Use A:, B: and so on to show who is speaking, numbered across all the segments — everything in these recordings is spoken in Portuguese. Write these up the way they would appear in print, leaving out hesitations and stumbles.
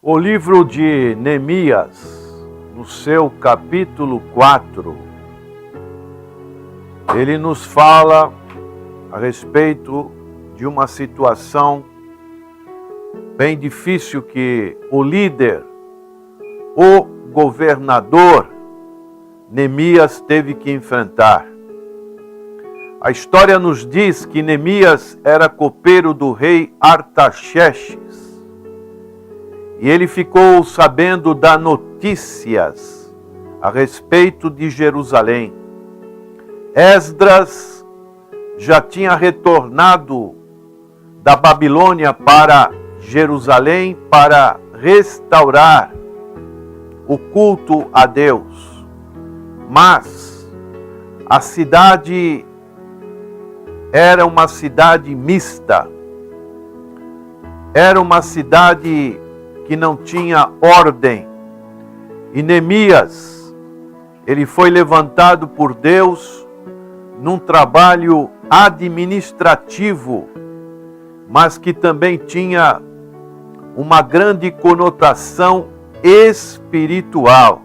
A: O livro de Neemias, no seu capítulo 4, ele nos fala a respeito de uma situação bem difícil que o líder, o governador Neemias teve que enfrentar. A história nos diz que Neemias era copeiro do rei Artaxerxes. E ele ficou sabendo das notícias a respeito de Jerusalém. Esdras já tinha retornado da Babilônia para Jerusalém para restaurar o culto a Deus. Mas a cidade era uma cidade mista. Era uma cidade que não tinha ordem. E Neemias, ele foi levantado por Deus num trabalho administrativo, mas que também tinha uma grande conotação espiritual.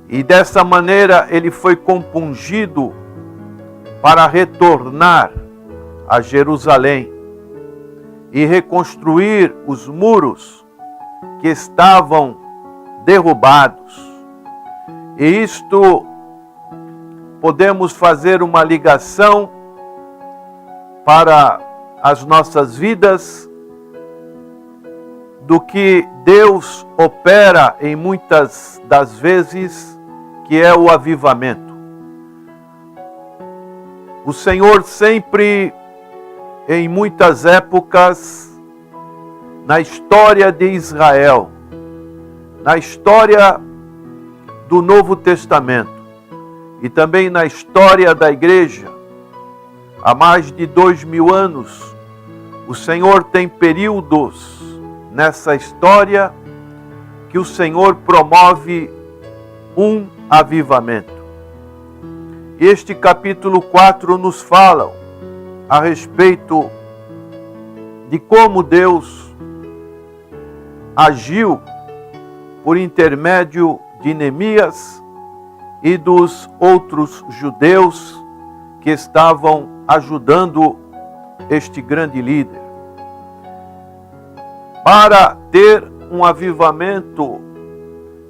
A: E dessa maneira ele foi compungido para retornar a Jerusalém e reconstruir os muros que estavam derrubados. E isto podemos fazer uma ligação para as nossas vidas do que Deus opera em muitas das vezes, que é o avivamento. O Senhor sempre, em muitas épocas, na história de Israel, na história do Novo Testamento e também na história da igreja, há mais de 2000 anos, o Senhor tem períodos nessa história que o Senhor promove um avivamento. Este capítulo 4 nos fala a respeito de como Deus agiu por intermédio de Neemias e dos outros judeus que estavam ajudando este grande líder. Para ter um avivamento,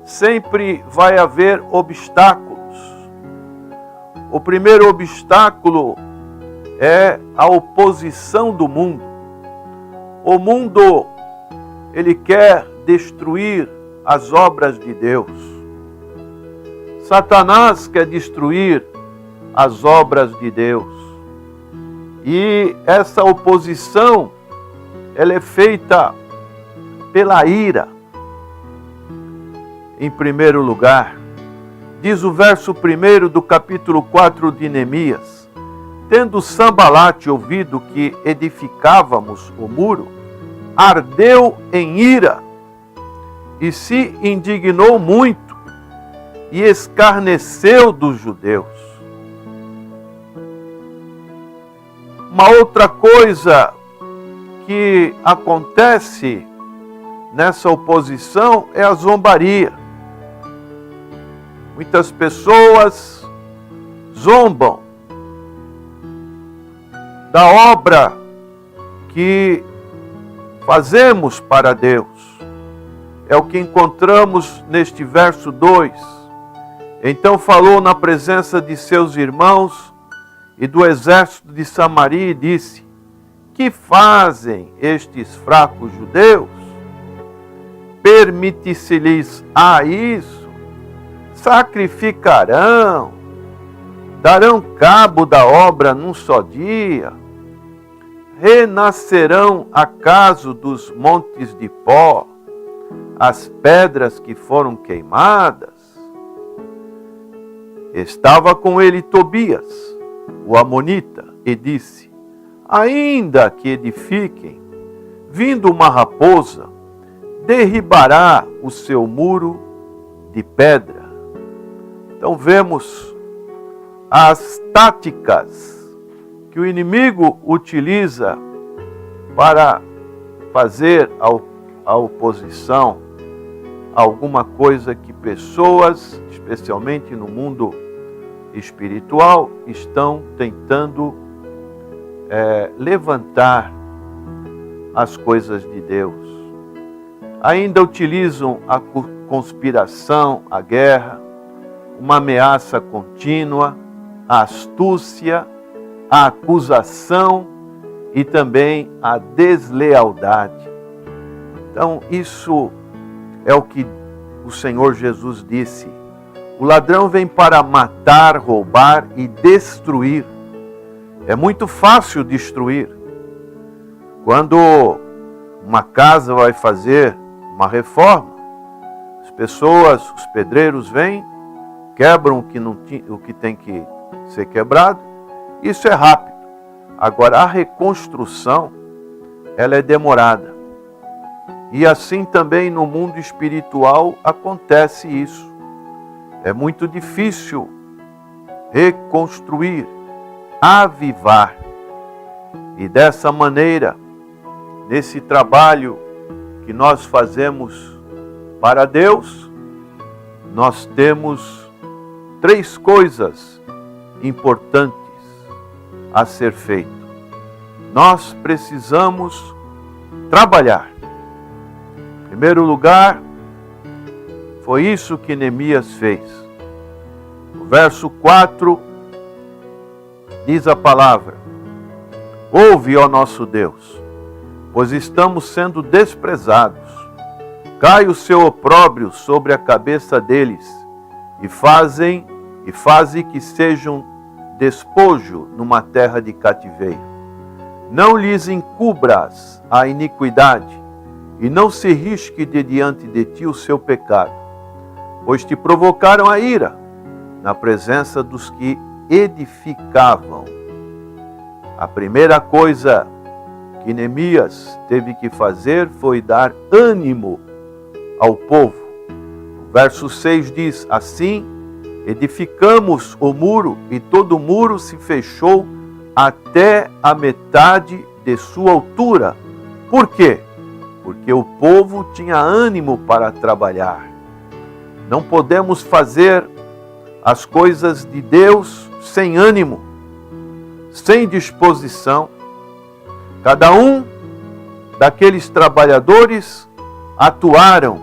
A: sempre vai haver obstáculos. O primeiro obstáculo é a oposição do mundo. O mundo, ele quer destruir as obras de Deus. Satanás quer destruir as obras de Deus. E essa oposição, ela é feita pela ira. Em primeiro lugar, diz o verso 1 do capítulo 4 de Neemias: tendo Sambalate ouvido que edificávamos o muro, ardeu em ira e se indignou muito e escarneceu dos judeus. Uma outra coisa que acontece nessa oposição é a zombaria. Muitas pessoas zombam da obra que fazemos para Deus. É o que encontramos neste verso 2. Então falou na presença de seus irmãos e do exército de Samaria e disse: que fazem estes fracos judeus? Permite-se-lhes a isso? Sacrificarão? Darão cabo da obra num só dia? Renascerão acaso dos montes de pó as pedras que foram queimadas? Estava com ele Tobias, o amonita, e disse: ainda que edifiquem, vindo uma raposa, derribará o seu muro de pedra. Então vemos as táticas que o inimigo utiliza para fazer a a oposição a alguma coisa que pessoas, especialmente no mundo espiritual, estão tentando levantar as coisas de Deus. Ainda utilizam a conspiração, a guerra, uma ameaça contínua, a astúcia, a acusação e também a deslealdade. Então, isso é o que o Senhor Jesus disse. O ladrão vem para matar, roubar e destruir. É muito fácil destruir. Quando uma casa vai fazer uma reforma, as pessoas, os pedreiros vêm, quebram o que tem que ser quebrado. Isso é rápido. Agora, a reconstrução, ela é demorada. E assim também no mundo espiritual acontece isso. É muito difícil reconstruir, avivar. E dessa maneira, nesse trabalho que nós fazemos para Deus, nós temos 3 coisas importantes a ser feito. Nós precisamos trabalhar. Em primeiro lugar, foi isso que Neemias fez. O verso 4 diz a palavra: ouve, ó nosso Deus, pois estamos sendo desprezados. Cai o seu opróbrio sobre a cabeça deles e faze que sejam despojo numa terra de cativeiro. Não lhes encubras a iniquidade e não se risque de diante de ti o seu pecado, pois te provocaram a ira na presença dos que edificavam. A primeira coisa que Neemias teve que fazer foi dar ânimo ao povo. O verso 6 diz: assim edificamos o muro e todo o muro se fechou até a metade de sua altura. Por quê? Porque o povo tinha ânimo para trabalhar. Não podemos fazer as coisas de Deus sem ânimo, sem disposição. Cada um daqueles trabalhadores atuaram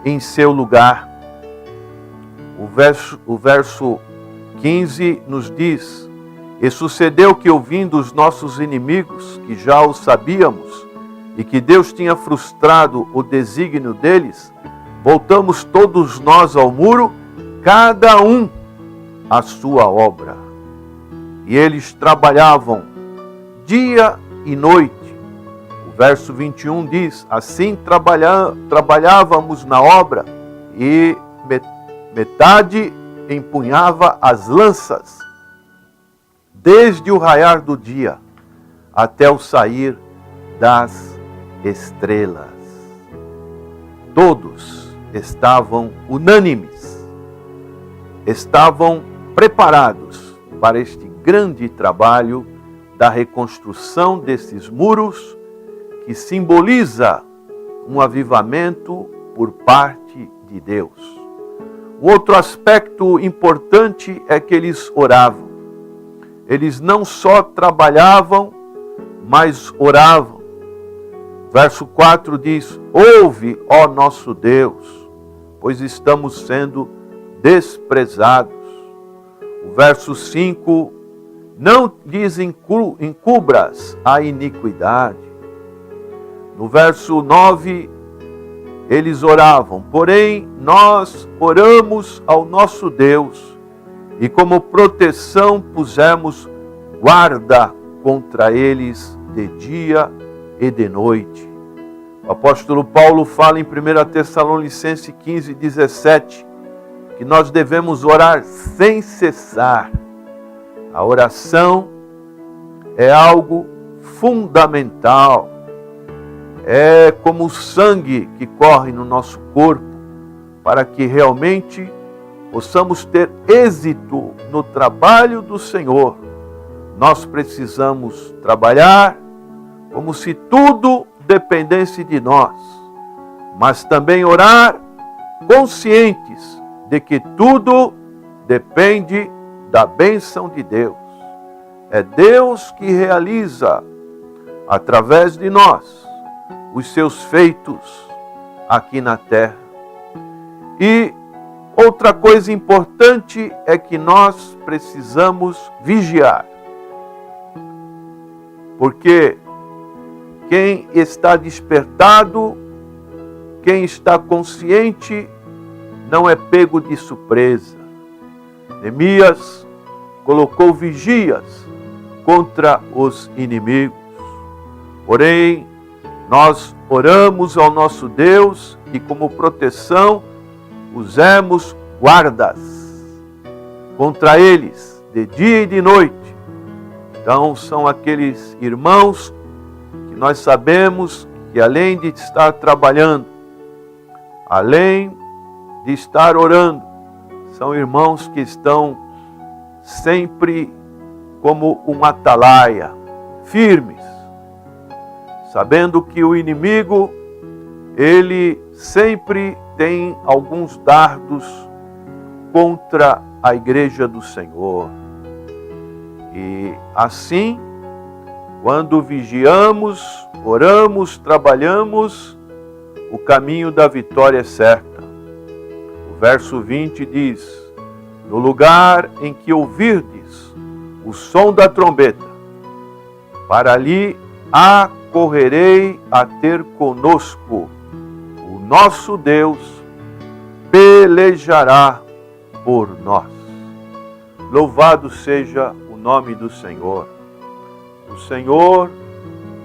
A: em seu lugar. O verso 15 nos diz: e sucedeu que, ouvindo os nossos inimigos, que já o sabíamos, e que Deus tinha frustrado o desígnio deles, voltamos todos nós ao muro, cada um à sua obra. E eles trabalhavam dia e noite. O verso 21 diz: assim trabalhávamos na obra, e metade empunhava as lanças, desde o raiar do dia até o sair das estrelas. Todos estavam unânimes, estavam preparados para este grande trabalho da reconstrução desses muros, que simboliza um avivamento por parte de Deus. Um outro aspecto importante é que eles oravam. Eles não só trabalhavam, mas oravam. Verso 4 diz: ouve, ó nosso Deus, pois estamos sendo desprezados. O verso 5: não lhes encubras a iniquidade. No verso 9, eles oravam: porém, nós oramos ao nosso Deus, e como proteção pusemos guarda contra eles de dia e de noite. O apóstolo Paulo fala em 1 Tessalonicenses 15:17, que nós devemos orar sem cessar. A oração é algo fundamental. É como o sangue que corre no nosso corpo, para que realmente possamos ter êxito no trabalho do Senhor. Nós precisamos trabalhar como se tudo dependesse de nós. mas também orar conscientes de que tudo depende da bênção de Deus. É Deus que realiza, através de nós, os seus feitos aqui na terra. E outra coisa importante é que nós precisamos vigiar. Porque quem está despertado, quem está consciente, não é pego de surpresa. Neemias colocou vigias contra os inimigos. Porém, nós oramos ao nosso Deus e, como proteção, usemos guardas contra eles, de dia e de noite. Então, são aqueles irmãos que nós sabemos que, além de estar trabalhando, além de estar orando, são irmãos que estão sempre como um atalaia, firmes, sabendo que o inimigo, ele sempre tem alguns dardos contra a igreja do Senhor. E assim, quando vigiamos, oramos, trabalhamos, o caminho da vitória é certa. O verso 20 diz: no lugar em que ouvirdes o som da trombeta, para ali acorrerei a ter conosco. O nosso Deus pelejará por nós. Louvado seja o nome do Senhor. O Senhor,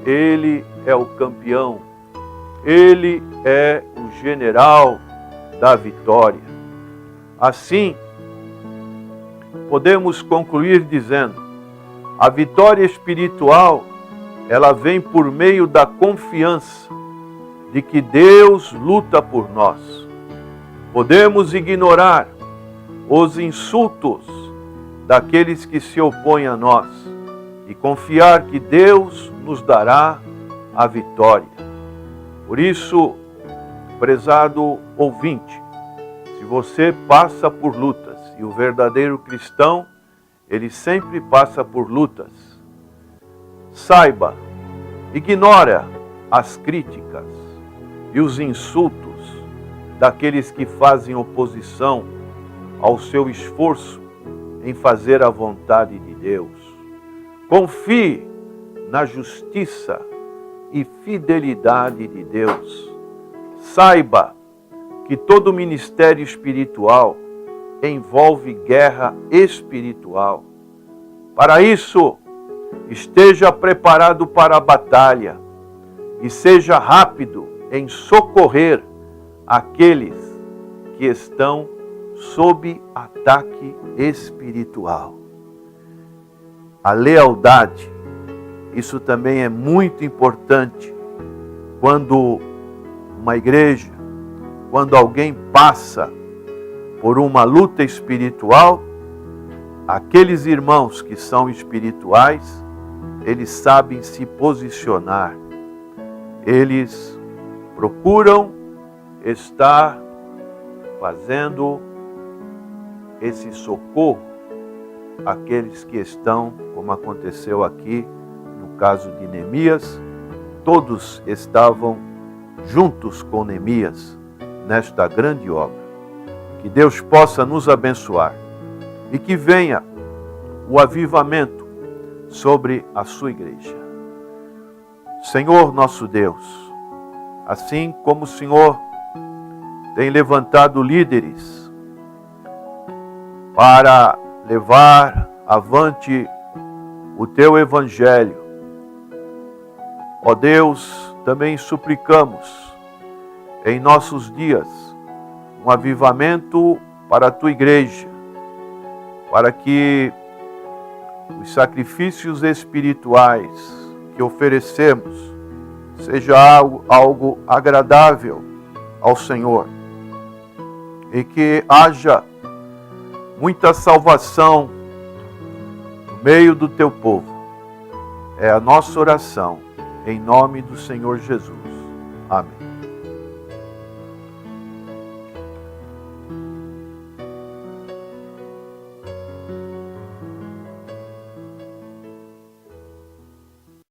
A: Ele é o campeão. Ele é o general da vitória. Assim, podemos concluir dizendo: a vitória espiritual, ela vem por meio da confiança de que Deus luta por nós. Podemos ignorar os insultos daqueles que se opõem a nós e confiar que Deus nos dará a vitória. Por isso, prezado ouvinte, se você passa por lutas, e o verdadeiro cristão, ele sempre passa por lutas, saiba, ignora as críticas e os insultos daqueles que fazem oposição ao seu esforço em fazer a vontade de Deus. Confie na justiça e fidelidade de Deus. Saiba que todo ministério espiritual envolve guerra espiritual. Para isso, esteja preparado para a batalha e seja rápido em socorrer aqueles que estão sob ataque espiritual. A lealdade, isso também é muito importante quando uma igreja, quando alguém passa por uma luta espiritual, aqueles irmãos que são espirituais, eles sabem se posicionar. Eles procuram estar fazendo esse socorro àqueles que estão, como aconteceu aqui no caso de Neemias, todos estavam juntos com Neemias nesta grande obra. Que Deus possa nos abençoar e que venha o avivamento sobre a sua igreja. Senhor nosso Deus, assim como o Senhor tem levantado líderes para levar avante o teu evangelho, ó Deus, também suplicamos em nossos dias um avivamento para a tua igreja, para que os sacrifícios espirituais que oferecemos seja algo agradável ao Senhor e que haja muita salvação no meio do teu povo. É a nossa oração, em nome do Senhor Jesus. Amém.